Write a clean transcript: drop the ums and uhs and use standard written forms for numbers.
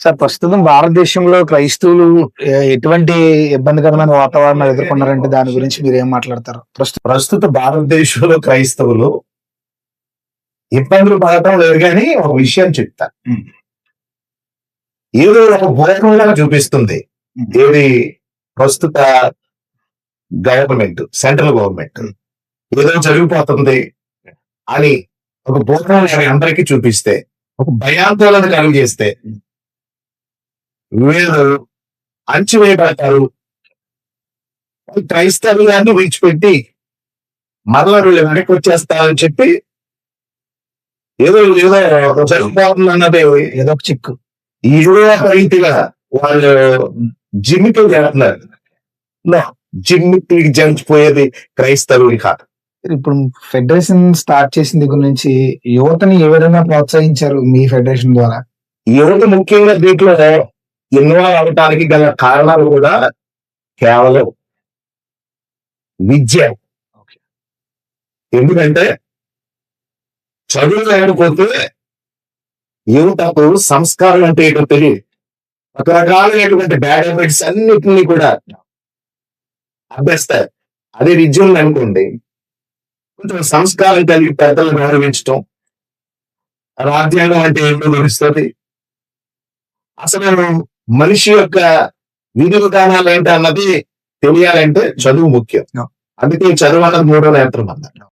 Sir ప్రస్తుతం భారతదేశంలో క్రైస్తవులు ఎటువంటి ఇబ్బందికరమైన వాతావరణం ఎదుర్కొన్నారంటే దాని గురించి మీరు ఏం మాట్లాడతారు? ప్రస్తుత భారతదేశంలో క్రైస్తవులు ఇబ్బందులు పడటం లేదు కానీ ఒక విషయం చెప్తా. ఏదో ఒక బోధనలాగా చూపిస్తుంది ఏది ప్రస్తుత గవర్నమెంట్, సెంట్రల్ గవర్నమెంట్ ఏదో జరిగిపోతుంది అని ఒక బోధన అందరికీ చూపిస్తే, ఒక భయాందోళన కలిగజేస్తే వీళ్ళు అంచివేయబడతారు. క్రైస్తవ్యాన్ని విడిచిపెట్టి మరలా వీళ్ళు వెనక్కి వచ్చేస్తారని చెప్పి ఏదో ఏదో జరిగిపోతుంది అన్నది ఏదో ఒక చిక్కు ఏదో ఒక రీతిగా వాళ్ళు జిమ్మికి చేస్తున్నారు. జిమ్మికి జంచిపోయేది క్రైస్తవులు కాదు. ఇప్పుడు ఫెడరేషన్ స్టార్ట్ చేసిన దగ్గర నుంచి యువతని ఏ విధంగా ప్రోత్సహించారు మీ ఫెడరేషన్ ద్వారా? యువత ముఖ్యంగా దీంట్లో ఇన్వాల్వ్ అవడానికి గల కారణాలు కూడా కేవలం విద్య. ఎందుకంటే చదువు లేకపోతే యువతకు సంస్కారం అంటే ఏంటో తెలియదు. రకరకాలైనటువంటి బ్యాడ్ హ్యాబిట్స్ అన్నిటినీ కూడా అభ్యస్తారు. అదే విద్య అనుకోండి, కొంచెం సంస్కారం కలిగి పెద్దలను గౌరవించటం, రాజ్యాంగం అంటే ఏంటో తెలుస్తుంది. అసలు మనిషి యొక్క విధి విధానాలు ఏంటి అన్నది తెలియాలంటే చదువు ముఖ్యం. అందుకే చదువు అన్నది మూడో నేత్రం అన్నారు.